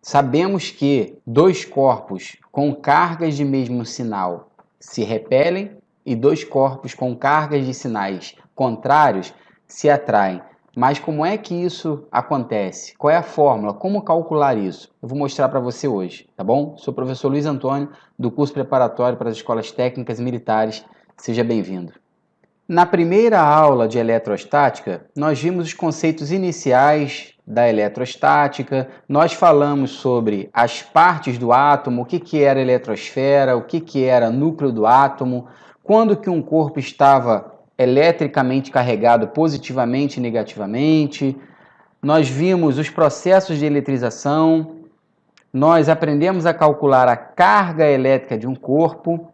Sabemos que dois corpos com cargas de mesmo sinal se repelem e dois corpos com cargas de sinais contrários se atraem. Mas como é que isso acontece? Qual é a fórmula? Como calcular isso? Eu vou mostrar para você hoje, tá bom? Sou o professor Luiz Antônio, do curso preparatório para as escolas técnicas e militares. Seja bem-vindo. Na primeira aula de eletrostática, nós vimos os conceitos iniciais da eletrostática, nós falamos sobre as partes do átomo, o que era eletrosfera, o que era núcleo do átomo, quando que um corpo estava eletricamente carregado positivamente e negativamente. Nós vimos os processos de eletrização, nós aprendemos a calcular a carga elétrica de um corpo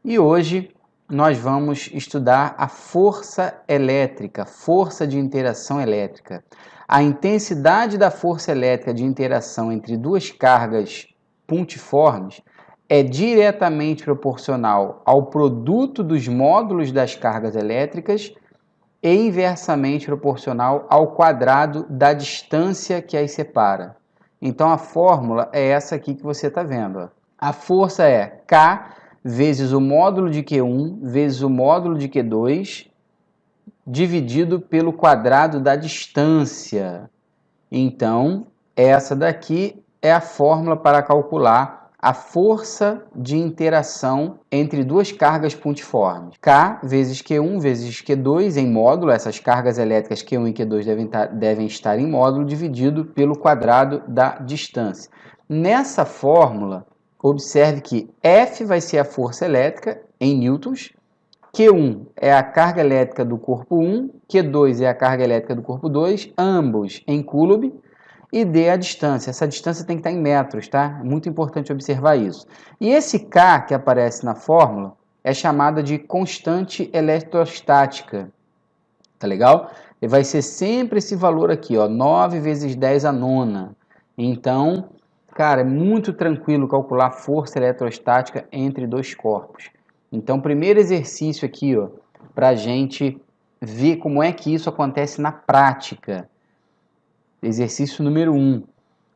e hoje nós vamos estudar a força elétrica, força de interação elétrica. A intensidade da força elétrica de interação entre duas cargas pontiformes é diretamente proporcional ao produto dos módulos das cargas elétricas e inversamente proporcional ao quadrado da distância que as separa. Então a fórmula é essa aqui que você está vendo. A força é K vezes o módulo de Q1 vezes o módulo de Q2 dividido pelo quadrado da distância. Então, essa daqui é a fórmula para calcular a força de interação entre duas cargas pontiformes. K vezes Q1 vezes Q2 em módulo, essas cargas elétricas Q1 e Q2 devem estar em módulo, dividido pelo quadrado da distância. Nessa fórmula, observe que F vai ser a força elétrica em newtons, Q1 é a carga elétrica do corpo 1, Q2 é a carga elétrica do corpo 2, ambos em coulomb, e D a distância. Essa distância tem que estar em metros, tá? Muito importante observar isso. E esse K que aparece na fórmula é chamada de constante eletrostática, tá legal? E vai ser sempre esse valor aqui, ó, 9 vezes 10 a nona. Então, cara, é muito tranquilo calcular força eletrostática entre dois corpos. Então, primeiro exercício aqui, ó, para a gente ver como é que isso acontece na prática. Exercício número 1.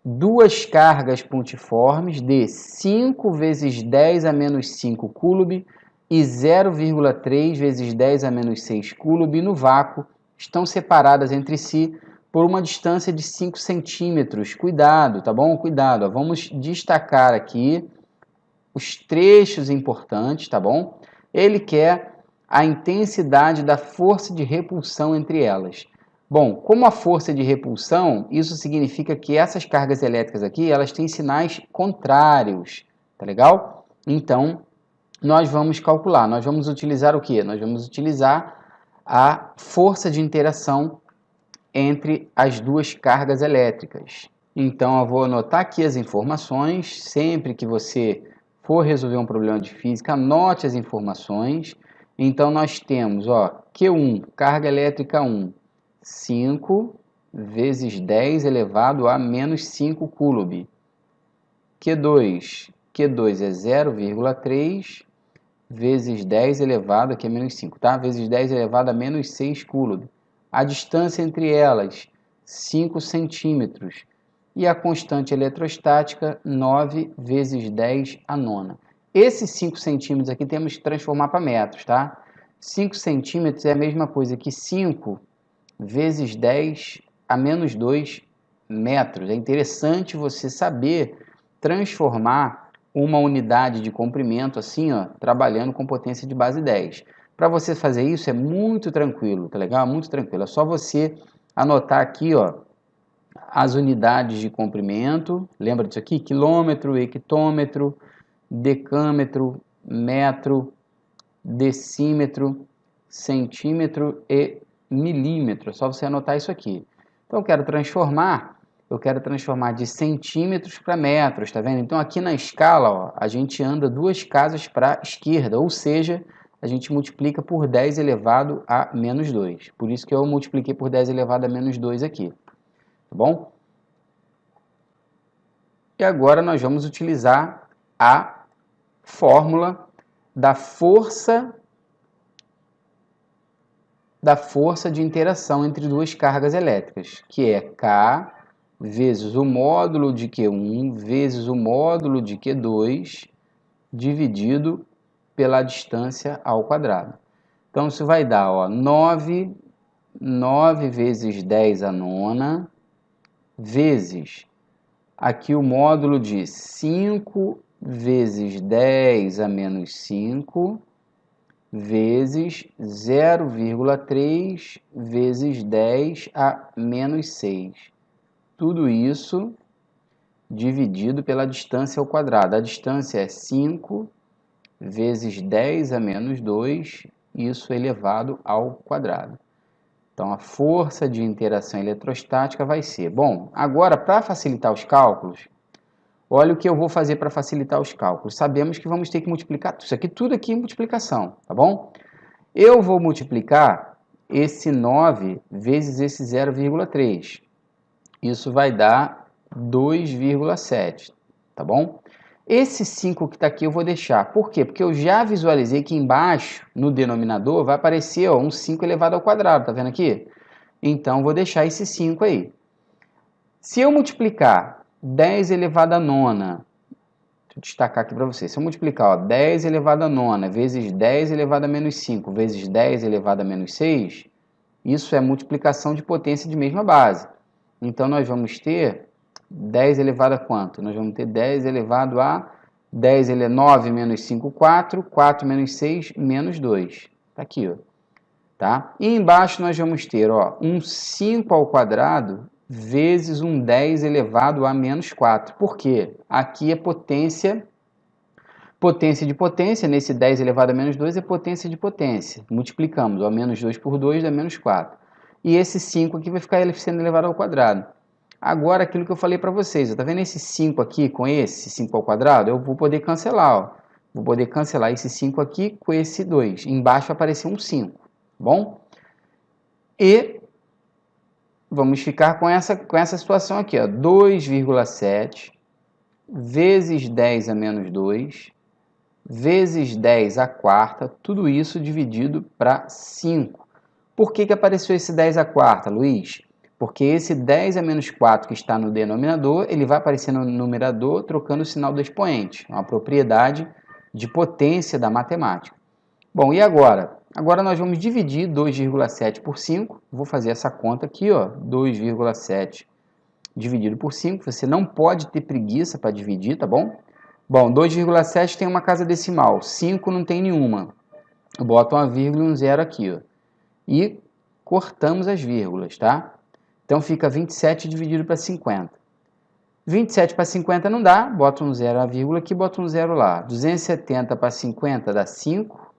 Duas cargas pontiformes de 5 vezes 10 a menos 5 coulomb e 0,3 vezes 10 a menos 6 coulomb no vácuo estão separadas entre si por uma distância de 5 centímetros. Cuidado, tá bom? Cuidado. Ó. Vamos destacar aqui os trechos importantes, tá bom? Ele quer a intensidade da força de repulsão entre elas. Bom, como a força de repulsão, isso significa que essas cargas elétricas aqui, elas têm sinais contrários, tá legal? Então, nós vamos calcular, nós vamos utilizar o quê? Nós vamos utilizar a força de interação entre as duas cargas elétricas. Então, eu vou anotar aqui as informações, sempre que você for resolver um problema de física, anote as informações. Então, nós temos, ó, Q1, carga elétrica 1, 5 vezes 10 elevado a menos 5 coulomb. Q2 é 0,3 vezes 10 elevado, aqui é menos 5, tá? Vezes 10 elevado a menos 6 coulomb. A distância entre elas, 5 centímetros. E a constante eletrostática, 9 vezes 10 a nona. Esses 5 centímetros aqui temos que transformar para metros, tá? 5 centímetros é a mesma coisa que 5 vezes 10 a menos 2 metros. É interessante você saber transformar uma unidade de comprimento assim, ó, trabalhando com potência de base 10. Para você fazer isso é muito tranquilo, tá legal? Muito tranquilo. É só você anotar aqui, ó, as unidades de comprimento. Lembra disso aqui? Quilômetro, hectômetro, decâmetro, metro, decímetro, centímetro e milímetro. É só você anotar isso aqui. Então eu quero transformar de centímetros para metros, tá vendo? Então aqui na escala, ó, a gente anda duas casas para a esquerda, ou seja, a gente multiplica por 10 elevado a menos 2. Por isso que eu multipliquei por 10 elevado a menos 2 aqui, tá bom? E agora nós vamos utilizar a fórmula da força de interação entre duas cargas elétricas, que é K vezes o módulo de Q1 vezes o módulo de Q2 dividido pela distância ao quadrado. Então, isso vai dar, ó, 9 vezes 10 à nona, vezes aqui o módulo de 5 vezes 10 a menos 5, vezes 0,3 vezes 10 a menos 6. Tudo isso dividido pela distância ao quadrado. A distância é 5 vezes 10 a menos 2, isso elevado ao quadrado. Então, a força de interação eletrostática vai ser... Bom, agora, para facilitar os cálculos, olha o que eu vou fazer para facilitar os cálculos. Sabemos que vamos ter que multiplicar isso aqui, tudo aqui em multiplicação, tá bom? Eu vou multiplicar esse 9 vezes esse 0,3. Isso vai dar 2,7, tá bom? Esse 5 que está aqui eu vou deixar. Por quê? Porque eu já visualizei que embaixo, no denominador, vai aparecer ó, um 5 elevado ao quadrado, tá vendo aqui? Então, vou deixar esse 5 aí. Se eu multiplicar 10 elevado a nona, deixa eu destacar aqui para vocês, se eu multiplicar ó, 10 elevado a nona vezes 10 elevado a menos 5 vezes 10 elevado a menos 6, isso é multiplicação de potência de mesma base. Então, nós vamos ter 10 elevado a quanto? Nós vamos ter 10 elevado a 10 ele é 9 menos 5, 4. 4 menos 6, menos 2. Está aqui, ó. Tá? E embaixo nós vamos ter ó, um 5 ao quadrado vezes um 10 elevado a menos 4. Por quê? Aqui é potência de potência. Nesse 10 elevado a menos 2 é potência de potência. Multiplicamos. Ó, menos 2 por 2 dá menos 4. E esse 5 aqui vai ficar sendo elevado ao quadrado. Agora, aquilo que eu falei para vocês, está vendo esse 5 aqui com esse 5 ao quadrado? Eu vou poder cancelar, ó. Vou poder cancelar esse 5 aqui com esse 2. Embaixo vai aparecer um 5, bom? E vamos ficar com essa situação aqui, ó. 2,7 vezes 10 a menos 2, vezes 10 a quarta, tudo isso dividido para 5. Por que apareceu esse 10 a quarta, Luiz? Porque esse 10 a menos 4 que está no denominador, ele vai aparecer no numerador trocando o sinal do expoente. É uma propriedade de potência da matemática. Bom, e agora? Agora nós vamos dividir 2,7 por 5. Vou fazer essa conta aqui, ó. 2,7 dividido por 5. Você não pode ter preguiça para dividir, tá bom? Bom, 2,7 tem uma casa decimal. 5 não tem nenhuma. Eu boto uma vírgula e um zero aqui, ó. E cortamos as vírgulas, tá? Então, fica 27 dividido para 50. 27 para 50 não dá, bota um zero, a vírgula aqui, bota um zero lá. 270 para 50 dá 5,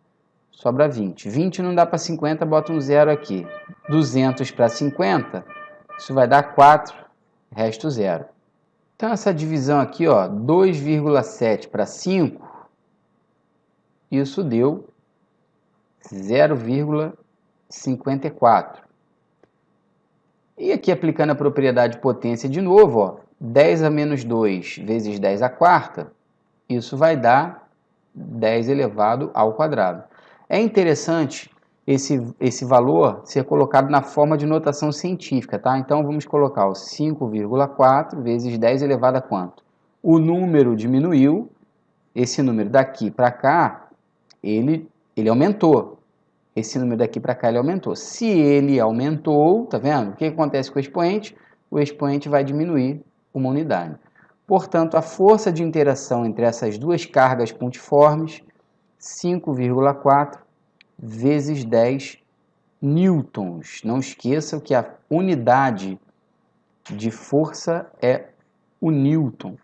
sobra 20. 20 não dá para 50, bota um zero aqui. 200 para 50, isso vai dar 4, resto zero. Então, essa divisão aqui, ó, 2,7 para 5, isso deu 0,54. E aqui, aplicando a propriedade de potência de novo, ó, 10 a menos 2 vezes 10 a quarta, isso vai dar 10 elevado ao quadrado. É interessante esse valor ser colocado na forma de notação científica, tá? Então, vamos colocar o 5,4 vezes 10 elevado a quanto? O número diminuiu, esse número daqui para cá, ele aumentou. Esse número daqui para cá ele aumentou. Se ele aumentou, tá vendo? O que acontece com o expoente? O expoente vai diminuir uma unidade. Portanto, a força de interação entre essas duas cargas pontiformes, 5,4 vezes 10 newtons. Não esqueçam que a unidade de força é o newton.